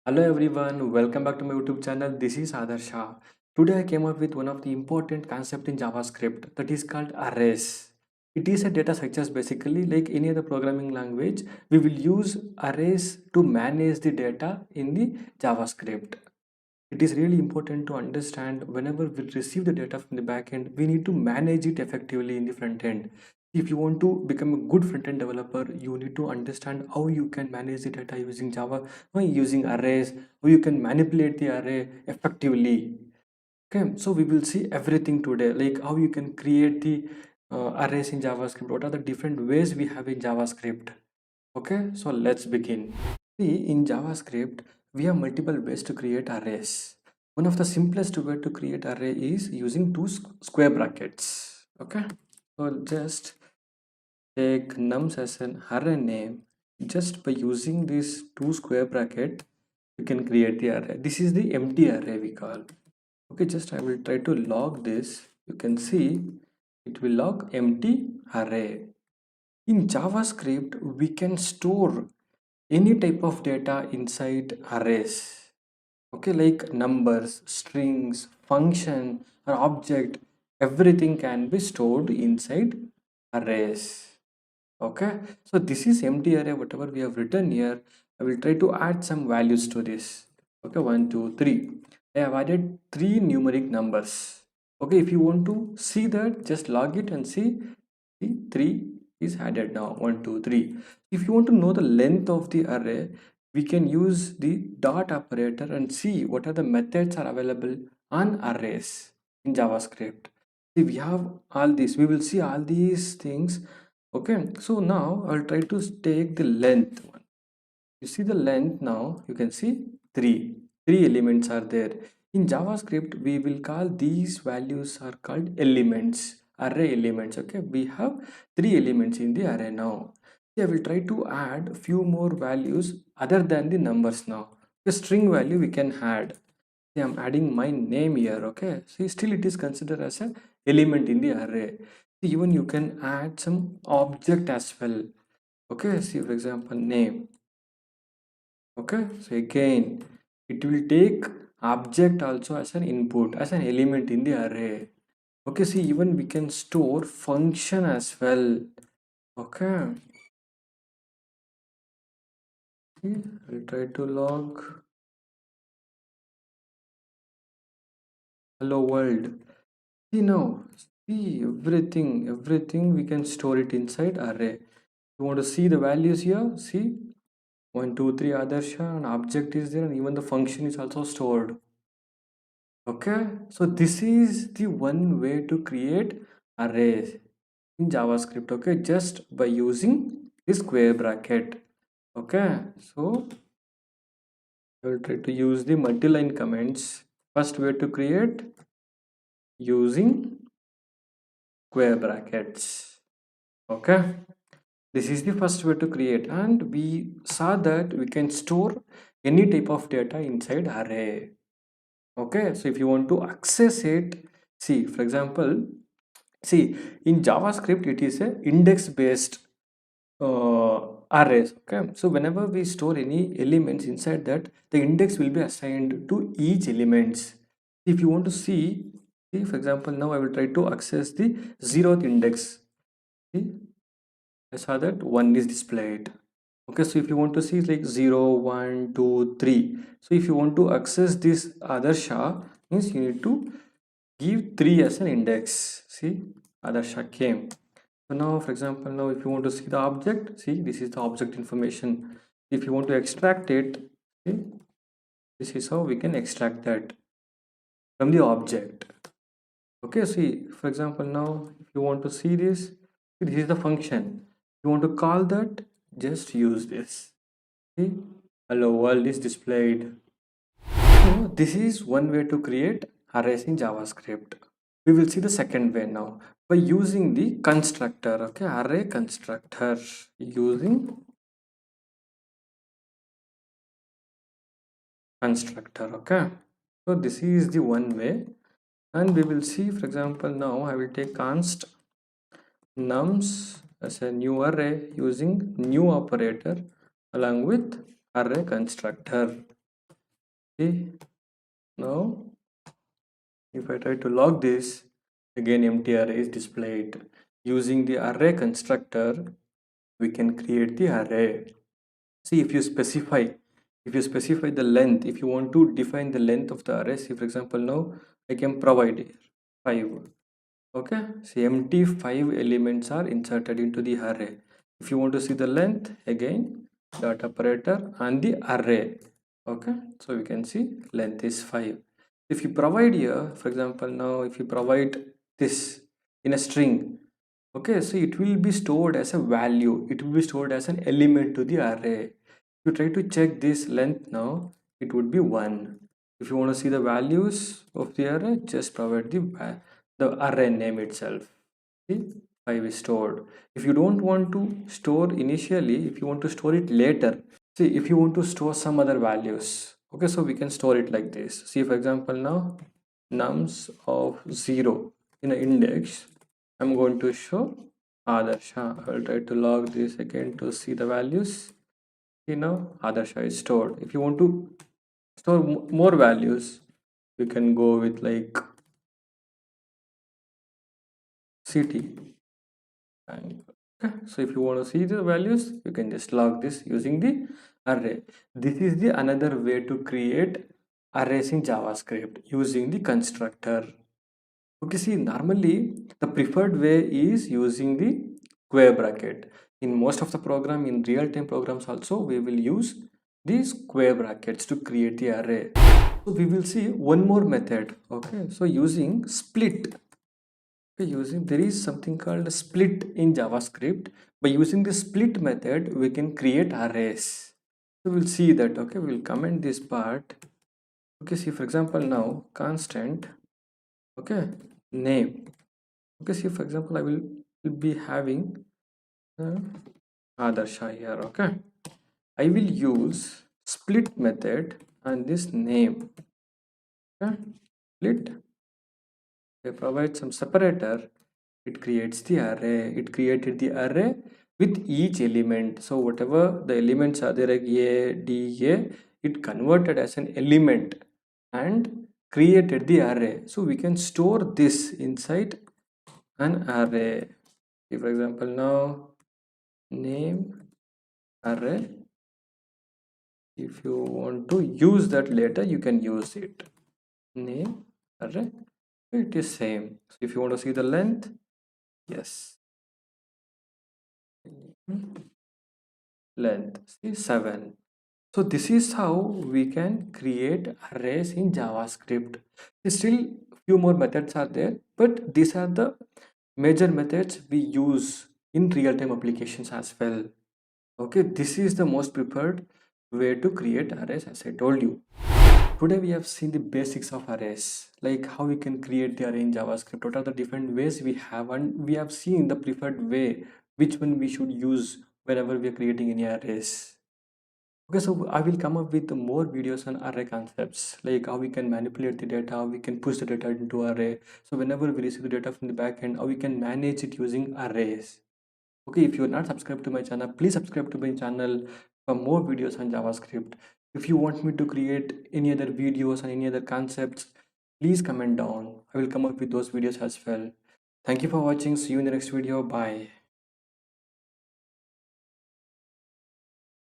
Hello everyone, welcome back to my YouTube channel. This is Adarsha. Today I came up with one of the important concept in JavaScript that is called arrays. It is a data structures basically like any other programming language. We will use arrays to manage the data in the JavaScript. It is really important to understand whenever we receive the data from the backend, we need to manage it effectively in the front end. If you want to become a good front end developer, you need to understand how you can manage the data using Java, or using arrays, how you can manipulate the array effectively. Okay, so we will see everything today, like how you can create the arrays in JavaScript. What are the different ways we have in JavaScript? Okay, so let's begin. See, in JavaScript, we have multiple ways to create arrays. One of the simplest way to create array is using two square brackets. Okay, so just take nums as an array name. Just by using these two square bracket, you can create the array. This is the empty array we call. Okay, just I will try to log this. You can see it will log empty array. In JavaScript, we can store any type of data inside arrays. Okay, like numbers, strings, function, or object, everything can be stored inside arrays. Okay, so this is empty array, whatever we have written here. I will try to add some values to this. Okay, 1 2 3. I have added three numeric numbers. Okay, if you want to see that, just log it and see. See, 3 is added now. 1 2 3. If you want to know the length of the array, we can use the dot operator and see what are the methods are available on arrays in JavaScript. See, we have all these. We will see all these things. Okay, so now I'll try to take the length one. You see the length now, you can see three elements are there. In JavaScript, we will call these values are called elements, array elements. Okay, we have three elements in the array now. I will try to add few more values other than the numbers now. The string value we can add. See, I'm adding my name here. Okay, see, still it is considered as an element in the array. See, even you can add some object as well. Okay, see, for example, name. Okay, so again it will take object also as an input, as an element in the array. Okay, see, even we can store function as well. Okay, see, I'll try to log hello world. See now, see everything we can store it inside array. You want to see the values here? See, 1 2 3 Adarsha, and object is there, and even the function is also stored. Okay, so this is the one way to create arrays in JavaScript. Okay, just by using this square bracket. Okay, so I will try to use the multi-line comments. First way to create using square brackets. Okay, this is the first way to create, and we saw that we can store any type of data inside array. Okay, so if you want to access it, see, for example, see, in JavaScript it is a index based arrays. Okay, so whenever we store any elements inside that, the index will be assigned to each elements. If you want to see, for example, now I will try to access the 0th index. See, I saw that 1 is displayed. Okay, so if you want to see like 0 1 2 3, so if you want to access this Adarsha, means you need to give 3 as an index. See, Adarsha came. So now, for example, now if you want to see the object, see, this is the object information. If you want to extract it, see, this is how we can extract that from the object. Okay, see, for example, now if you want to see this, this is the function. You want to call that, just use this. See, hello world is displayed. So this is one way to create arrays in JavaScript. We will see the second way now by using the constructor. Okay, array constructor, using constructor. Okay, so this is the one way, and we will see, for example, now I will take const nums as a new array using new operator along with array constructor. See, now if I try to log this, again empty array is displayed. Using the array constructor, we can create the array. See, if you specify the length, if you want to define the length of the array, see for example now I can provide here 5. Okay, see empty 5 elements are inserted into the array. If you want to see the length, again dot operator and the array. Okay, so we can see length is 5. If you provide here, for example now if you provide this in a string, okay, so it will be stored as a value, it will be stored as an element to the array. If you try to check this length now, it would be 1. If you want to see the values of the array, just provide the array name itself. See, 5 is stored. If you don't want to store initially, if you want to store it later, see if you want to store some other values, okay, so we can store it like this. See for example now nums of 0 in an index, I'm going to show Adarsha. I will try to log this again to see the values. See now Adarsha is stored. If you want to store more values, you can go with like city. And okay, so if you want to see the values, you can just log this using the array. This is the another way to create arrays in JavaScript using the constructor. Okay, see, normally the preferred way is using the square bracket. In most of the program, in real-time programs also, we will use these square brackets to create the array. So we will see one more method. Okay, so using split. Okay, there is something called split in JavaScript. By using the split method, we can create arrays. So we'll see that. Okay, we'll comment this part. Okay, see for example now constant. Okay, name. Okay, see for example I will be having Adarsha here. Okay, I will use split method and this name. Okay, split. I provide some separator. It creates the array. It created the array with each element. So whatever the elements are there, like A, D, A, it converted as an element and created the array. So we can store this inside an array. See for example now name array. If you want to use that later, you can use it. Name array. It is same. So if you want to see the length, yes. Length, see 7. So this is how we can create arrays in JavaScript. Still few more methods are there, but these are the major methods we use in real-time applications as well. Okay, this is the most preferred way to create arrays, as I told you. Today we have seen the basics of arrays, like how we can create the array in JavaScript, what are the different ways we have, and we have seen the preferred way, which one we should use whenever we are creating any arrays. Okay, so I will come up with more videos on array concepts, like how we can manipulate the data, how we can push the data into array. So whenever we receive the data from the backend, how we can manage it using arrays. Okay, if you are not subscribed to my channel, please subscribe to my channel for more videos on JavaScript. If you want me to create any other videos on any other concepts, please comment down. I will come up with those videos as well. Thank you for watching. See you in the next video. Bye.